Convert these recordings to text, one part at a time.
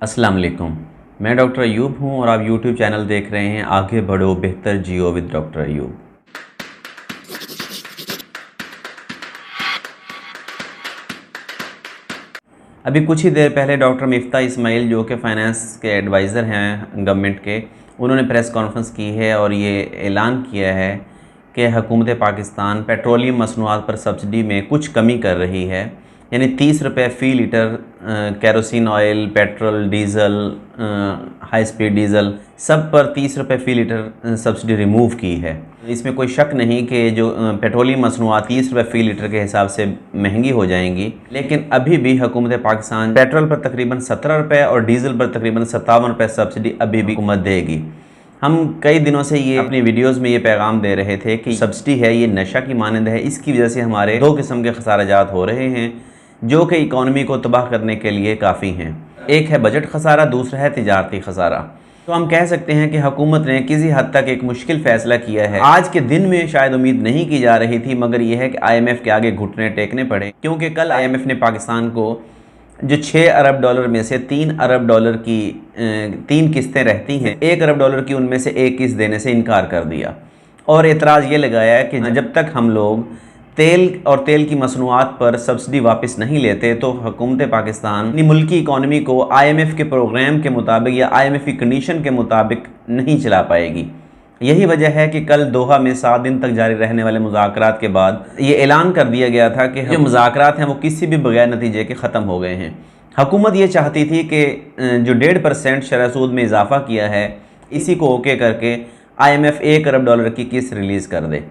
अस्सलाम वालेकुम। मैं डॉक्टर अयूब हूं और आप यूट्यूब चैनल देख रहे हैं आगे बढ़ो बेहतर जियो विद डॉक्टर अयूब। अभी कुछ ही देर पहले डॉक्टर मिफ्ता इस्माइल जो कि फ़ाइनेंस के एडवाइज़र हैं गवर्नमेंट के, उन्होंने प्रेस कॉन्फ्रेंस की है और ये ऐलान किया है कि हुकूमत पाकिस्तान पेट्रोलियम मसनूआत पर सब्सिडी में कुछ कमी कर रही है। यानी 30 रुपये फ़ी litre kerosene oil, petrol, diesel, high speed diesel सब पर 30 रुपये फ़ी लीटर सब्सिडी रिमूव की है। इसमें कोई शक नहीं कि जो पेट्रोलियम मसनूआत 30 रुपये फ़ी लीटर के हिसाब से महंगी हो जाएंगी, लेकिन अभी भी हुकूमत पाकिस्तान पेट्रोल पर तकरीबन 17 रुपये और डीज़ल पर तकरीबन 57 रुपये सब्सिडी अभी भी हुकूमत देगी। हम कई दिनों से ये अपनी वीडियोस में ये पैगाम दे रहे थे कि सब्सिडी है ये नशा की मानंद है। इसकी वजह से हमारे दो किस्म के खसाराजात हो रहे हैं जो कि इकॉनमी को तबाह करने के लिए काफ़ी हैं। एक है बजट खसारा, दूसरा है तिजारती खसारा। तो हम कह सकते हैं कि हुकूमत ने किसी हद तक एक मुश्किल फ़ैसला किया है। आज के दिन में शायद उम्मीद नहीं की जा रही थी, मगर यह है कि IMF के आगे घुटने टेकने पड़े, क्योंकि कल IMF ने पाकिस्तान को जो 6 अरब डॉलर में से 3 अरब डॉलर की 3 किस्तें रहती हैं, 1 अरब डॉलर की उनमें से एक किस्त देने से इनकार कर दिया और एतराज़ ये लगाया कि जब तक हम लोग तेल और तेल की मसनूआत पर सब्सिडी वापस नहीं लेते तो हुकूमत पाकिस्तान अपनी मुल्की इकॉनमी को IMF के प्रोग्राम के मुताबिक या IMF की कंडीशन के मुताबिक नहीं चला पाएगी। यही वजह है कि कल दोहा में 7 दिन तक जारी रहने वाले मुज़ाकरात के बाद ये ऐलान कर दिया गया था कि जो मुज़ाकरात हैं वो किसी भी बगैर नतीजे के ख़त्म हो गए हैं। हुकूमत ये चाहती थी कि जो 1.5% शरह सूद में इजाफ़ा किया है इसी को ओके करके IMF 1 अरब डॉलर की किस्त रिलीज़ कर दे,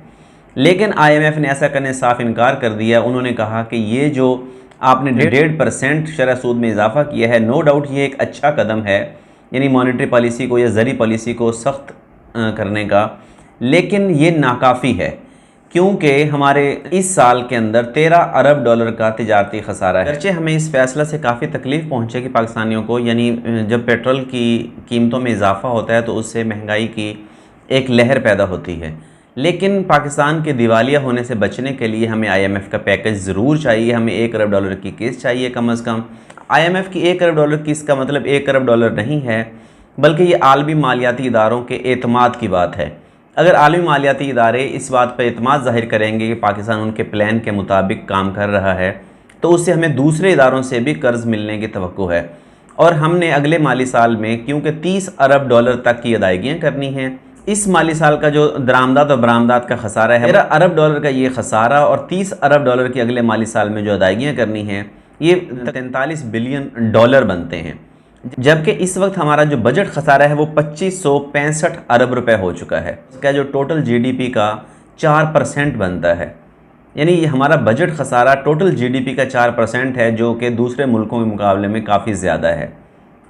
लेकिन IMF ने ऐसा करने साफ इनकार कर दिया। उन्होंने कहा कि ये जो आपने 1.5% शरह सूद में इजाफ़ा किया है, नो डाउट ये एक अच्छा कदम है, यानी मॉनेटरी पॉलिसी को या ज़री पॉलिसी को सख्त करने का, लेकिन ये नाकाफ़ी है क्योंकि हमारे इस साल के अंदर 13 अरब डॉलर का तिजारती खसारा है। अगरचे हमें इस फैसला से काफ़ी तकलीफ़ पहुँचेगी पाकिस्तानियों को, यानी जब पेट्रोल की कीमतों में इजाफ़ा होता है तो उससे महंगाई की एक लहर पैदा होती है, लेकिन पाकिस्तान के दिवालिया होने से बचने के लिए हमें IMF का पैकेज ज़रूर चाहिए। हमें 1 अरब डॉलर की किस्त चाहिए कम अज़ कम। IMF की 1 अरब डॉलर किस्त का मतलब 1 अरब डॉलर नहीं है, बल्कि ये आलमी मालियाती इदारों के एतमाद की बात है। अगर आलमी मालियाती इदारे इस बात पर एतमाद ज़ाहिर करेंगे कि पाकिस्तान उनके प्लान के मुताबिक काम कर रहा है तो उससे हमें दूसरे इदारों से भी कर्ज़ मिलने की तवक्को है। और हमने अगले माली साल में क्योंकि 30 अरब डॉलर तक की अदायगियाँ करनी हैं, इस माली साल का जो दरामदात और बरामदात का खसारा है 13 अरब डॉलर का ये खसारा और 30 अरब डॉलर की अगले माली साल में जो अदायगियाँ करनी हैं ये 43 बिलियन डॉलर बनते हैं, जबकि इस वक्त हमारा जो बजट खसारा है वो 2565 अरब रुपए हो चुका है। इसका जो टोटल GDP का 4% बनता है, यानी ये हमारा बजट खसारा टोटल GDP का 4% है, जो कि दूसरे मुल्कों के मुकाबले में काफ़ी ज़्यादा है।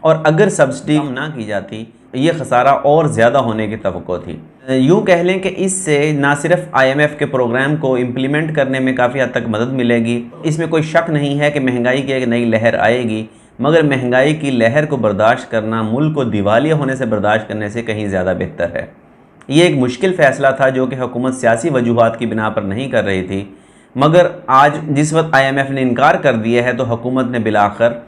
और अगर सब्सिडी ना की जाती ये खसारा और ज़्यादा होने की तवक्को थी। यूँ कह लें कि इससे ना सिर्फ IMF के प्रोग्राम को इम्प्लीमेंट करने में काफ़ी हद तक मदद मिलेगी, इसमें कोई शक नहीं है कि महंगाई की एक नई लहर आएगी, मगर महंगाई की लहर को बर्दाश्त करना मुल्क को दिवालिया होने से बर्दाश्त करने से कहीं ज़्यादा बेहतर है। ये एक मुश्किल फ़ैसला था जो कि हुकूमत सियासी वजूहात की बिना पर नहीं कर रही थी, मगर आज जिस वक्त IMF ने इनकार कर दिया है तो हुकूमत ने बिलाखिर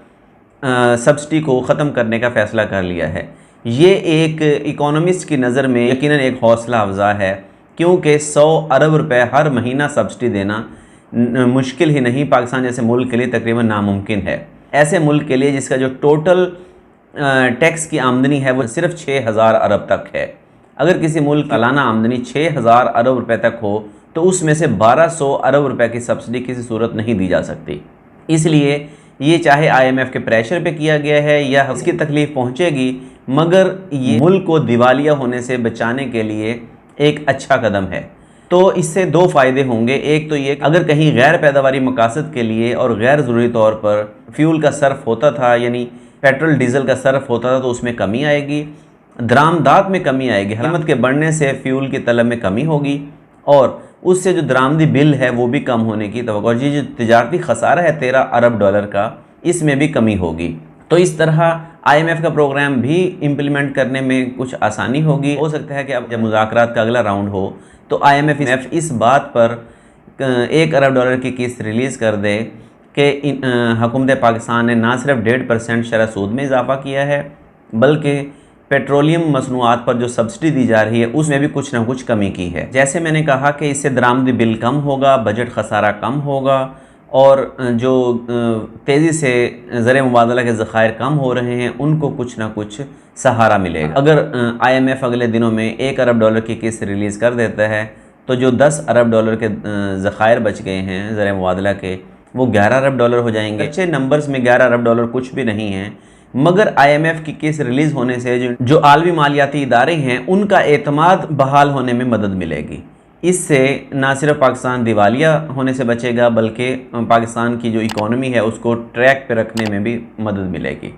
सब्सिडी को ख़त्म करने का फ़ैसला कर लिया है। ये एक इकोनॉमिस्ट की नज़र में यकीनन एक हौसला अफज़ा है, क्योंकि 100 अरब रुपए हर महीना सब्सिडी देना मुश्किल ही नहीं, पाकिस्तान जैसे मुल्क के लिए तकरीबन नामुमकिन है। ऐसे मुल्क के लिए जिसका जो टोटल टैक्स की आमदनी है वो सिर्फ 6000 अरब तक है। अगर किसी मुल्क की सालाना आमदनी 6000 अरब रुपए तक हो तो उसमें से 1200 अरब रुपए की सब्सिडी किसी सूरत नहीं दी जा सकती। इसलिए ये चाहे IMF के प्रेशर पे किया गया है या उसकी तकलीफ़ पहुँचेगी, मगर ये मुल्क को दिवालिया होने से बचाने के लिए एक अच्छा कदम है। तो इससे दो फ़ायदे होंगे। एक तो ये अगर कहीं गैर पैदावारी मकासद के लिए और गैर ज़रूरी तौर पर फ्यूल का सर्फ होता था, यानी पेट्रोल डीज़ल का सर्फ होता था, तो उसमें कमी आएगी, दरामदात में कमी आएगी, कीमत के बढ़ने से फ्यूल की तलब में कमी होगी और उससे जो दरामदी बिल है वो भी कम होने की तवक्को। और ये जो तिजारती खसारा है 13 अरब डॉलर का, इसमें भी कमी होगी। तो इस तरह IMF का प्रोग्राम भी इम्प्लीमेंट करने में कुछ आसानी होगी। हो सकता है कि अब जब मुज़ाकरात का अगला राउंड हो तो IMF इस बात पर 1 अरब डॉलर की किस्त रिलीज़ कर दे कि हुकूमत पाकिस्तान ने ना सिर्फ 1.5% शरह सूद में इजाफ़ा किया है, बल्कि पेट्रोलियम मसनूआत पर जो सब्सिडी दी जा रही है उसमें भी कुछ ना कुछ कमी की है। जैसे मैंने कहा कि इससे दरामदी बिल कम होगा, बजट खसारा कम होगा और जो तेज़ी से ज़र मुबादला के ज़खायर कम हो रहे हैं उनको कुछ ना कुछ सहारा मिलेगा। अगर IMF अगले दिनों में $1 अरब की किस्त रिलीज़ कर देता है तो जो $10 अरब के ज़खायर बच गए हैं ज़र मुबादला के, वो $11 अरब हो जाएंगे। अच्छे नंबर्स में $11 अरब कुछ भी नहीं है, मगर IMF की किस्त रिलीज़ होने से जो आलमी मालियाती इदारे हैं उनका एतमाद बहाल होने में मदद मिलेगी। इससे ना सिर्फ पाकिस्तान दिवालिया होने से बचेगा, बल्कि पाकिस्तान की जो इकॉनमी है उसको ट्रैक पे रखने में भी मदद मिलेगी।